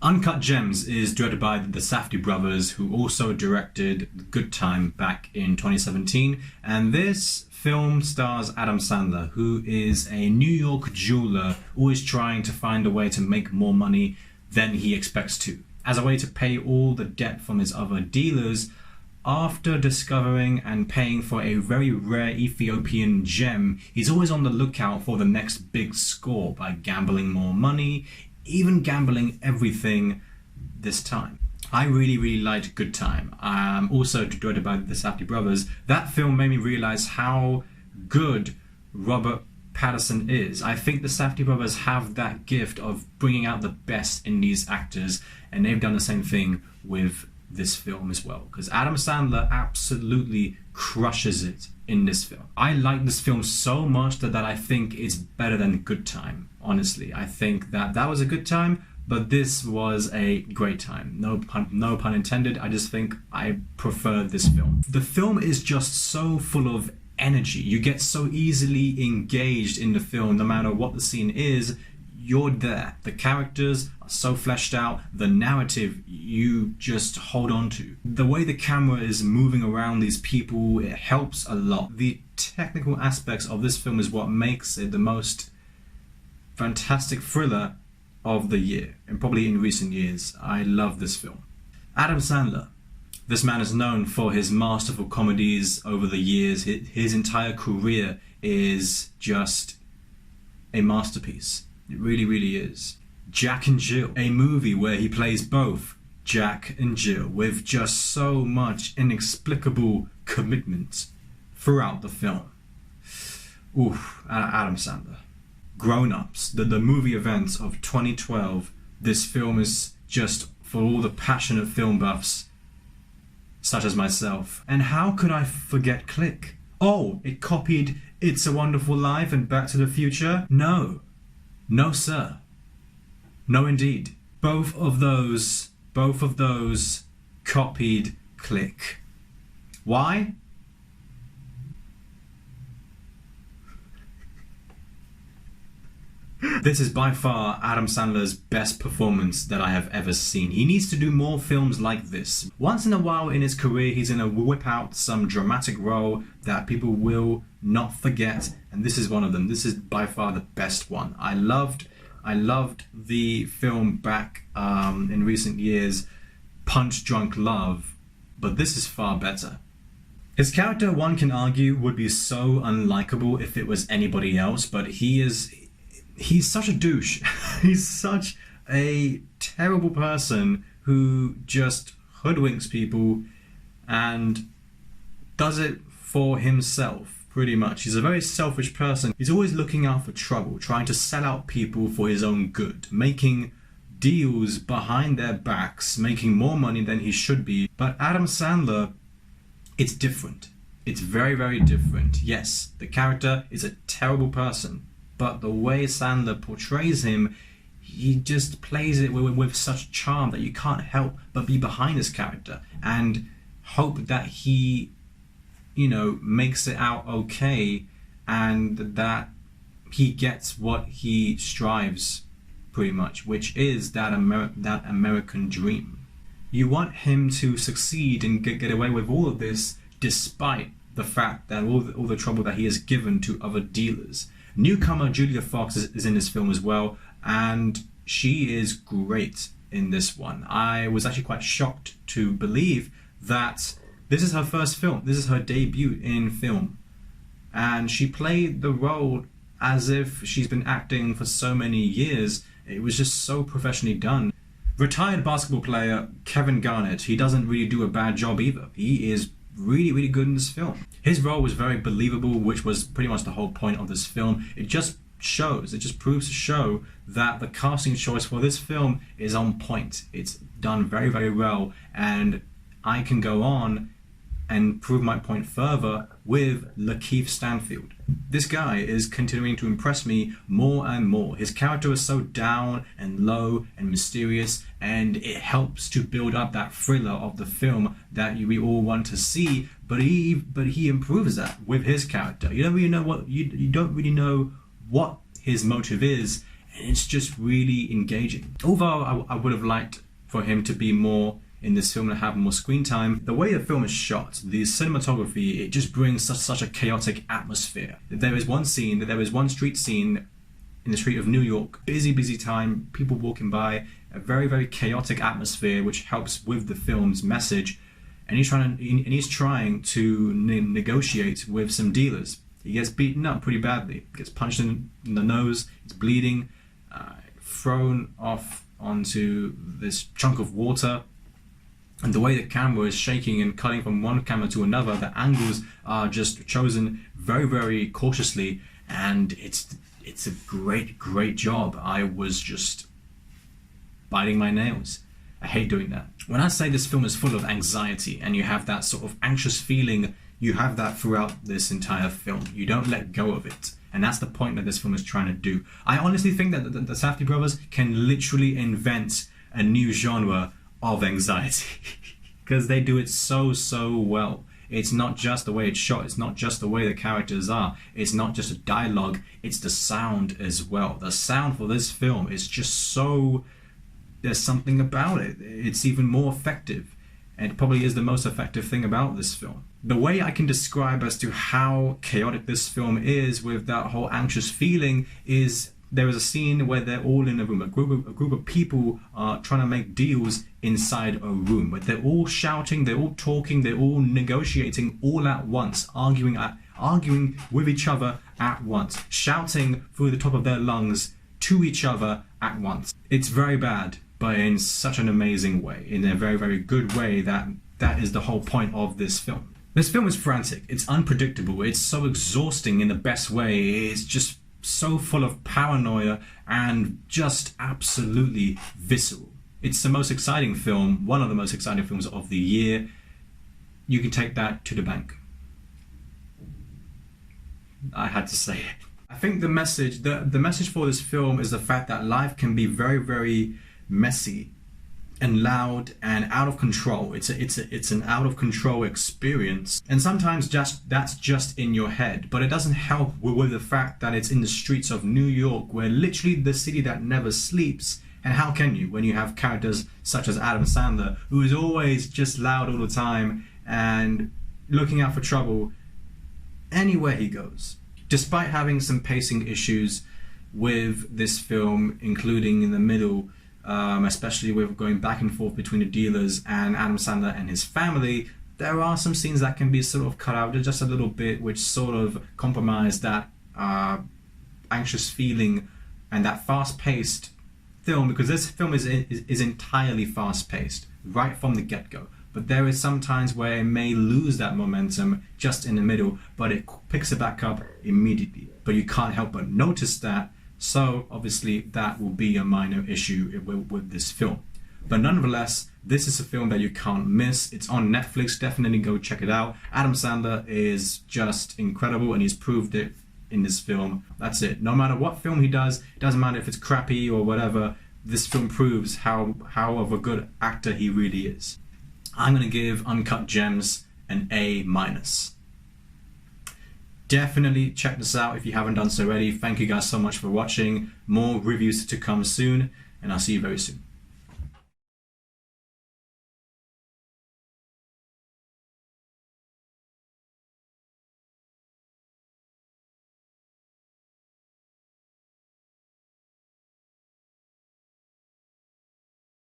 Uncut Gems is directed by the Safdie Brothers, who also directed Good Time back in 2017. And this film stars Adam Sandler, who is a New York jeweler, always trying to find a way to make more money than he expects to, as a way to pay all the debt from his other dealers. After discovering and paying for a very rare Ethiopian gem, he's always on the lookout for the next big score by gambling more money, even gambling everything this time. I really liked Good Time. Also directed by the Safdie Brothers. That film made me realize how good Robert Pattinson is. I think the Safdie Brothers have that gift of bringing out the best in these actors, and they've done the same thing with this film as well, because Adam Sandler absolutely crushes it in this film. I like this film so much that I think it's better than Good Time. Honestly, I think that was a good time, but this was a great time. No pun intended. I just think I prefer this film. The film is just so full of energy. You get so easily engaged in the film, no matter what the scene is. You're there. The characters are so fleshed out. The narrative you just hold on to. The way the camera is moving around these people, it helps a lot. The technical aspects of this film is what makes it the most fantastic thriller of the year, and probably in recent years. I love this film. Adam Sandler. This man is known for his masterful comedies over the years. His entire career is just a masterpiece. It really is. Jack and Jill, a movie where he plays both Jack and Jill with just so much inexplicable commitment throughout the film. Oof, Adam Sandler. Grown Ups, the movie events of 2012. This film is just for all the passionate film buffs, such as myself. And how could I forget Click? Oh, it copied It's a Wonderful Life and Back to the Future? No, sir. No, indeed. Both of those copied Click. Why? This is by far Adam Sandler's best performance that I have ever seen. He needs to do more films like this. Once in a while in his career, he's gonna whip out some dramatic role that people will not forget, and this is one of them. This is by far the best one. I loved the film back in recent years, Punch Drunk Love, but this is far better. His character, one can argue, would be so unlikable if it was anybody else, but he's such a douche. He's such a terrible person who just hoodwinks people and does it for himself, pretty much. He's a very selfish person. He's always looking out for trouble, trying to sell out people for his own good, making deals behind their backs, making more money than he should be. But Adam Sandler, it's different. It's very different. Yes, the character is a terrible person, but the way Sandler portrays him, he just plays it with such charm that you can't help but be behind his character and hope that he, makes it out okay and that he gets what he strives, pretty much, which is that American dream. You want him to succeed and get away with all of this, despite the fact that all the trouble that he has given to other dealers. Newcomer Julia Fox is in this film as well, and she is great in this one. I was actually quite shocked to believe that this is her first film. This is her debut in film. And she played the role as if she's been acting for so many years. It was just so professionally done. Retired basketball player Kevin Garnett, he doesn't really do a bad job either. He is really good in this film. His role was very believable, which was pretty much the whole point of this film. It just proves to show that the casting choice for this film is on point. It's done very well, and I can go on and prove my point further with Lakeith Stanfield. This guy is continuing to impress me more and more. His character is so down and low and mysterious, and it helps to build up that thriller of the film that we all want to see. But he improves that with his character. You don't really know what his motive is, and it's just really engaging. Although I would have liked for him to be more in this film and have more screen time, the way the film is shot, the cinematography, it just brings such a chaotic atmosphere. There is one street scene in the street of New York, busy time, people walking by, a very chaotic atmosphere, which helps with the film's message. And he's trying to negotiate with some dealers. He gets beaten up pretty badly, gets punched in the nose, it's bleeding, thrown off onto this chunk of water. And the way the camera is shaking and cutting from one camera to another, the angles are just chosen very cautiously, and it's a great job. I was just biting my nails. I hate doing that. When I say this film is full of anxiety and you have that sort of anxious feeling, you have that throughout this entire film. You don't let go of it. And that's the point that this film is trying to do. I honestly think that the Safdie brothers can literally invent a new genre of anxiety because they do it so well. It's not just the way it's shot, it's not just the way the characters are, it's not just a dialogue, it's the sound as well. The sound for this film is just so, there's something about it. It's even more effective, and it probably is the most effective thing about this film. The way I can describe as to how chaotic this film is with that whole anxious feeling is there is a scene where they're all in a room. A group of people are trying to make deals inside a room, but they're all shouting, they're all talking, they're all negotiating all at once, arguing with each other at once, shouting through the top of their lungs to each other at once. It's very bad, but in such an amazing way, in a very good way that is the whole point of this film. This film is frantic, it's unpredictable, it's so exhausting in the best way, it's just so full of paranoia and just absolutely visceral. It's the most exciting film, one of the most exciting films of the year. You can take that to the bank. I had to say it. I think the message for this film is the fact that life can be very messy and loud and out of control. It's an out of control experience, and sometimes that's just in your head. But it doesn't help with the fact that it's in the streets of New York, where literally the city that never sleeps. And how can you when you have characters such as Adam Sandler, who is always just loud all the time and looking out for trouble anywhere he goes? Despite having some pacing issues with this film, including in the middle, especially with going back and forth between the dealers and Adam Sandler and his family, there are some scenes that can be sort of cut out just a little bit, which sort of compromise that anxious feeling and that fast-paced film, because this film is entirely fast-paced right from the get-go. But there is some times where it may lose that momentum just in the middle, but it picks it back up immediately. But you can't help but notice that. So obviously that will be a minor issue with this film. But nonetheless, this is a film that you can't miss. It's on Netflix, definitely go check it out. Adam Sandler is just incredible, and he's proved it in this film. That's it. No matter what film he does, it doesn't matter if it's crappy or whatever, this film proves how of a good actor he really is. I'm going to give Uncut Gems an A-. Definitely check this out if you haven't done so already. Thank you guys so much for watching. More reviews to come soon, and I'll see you very soon.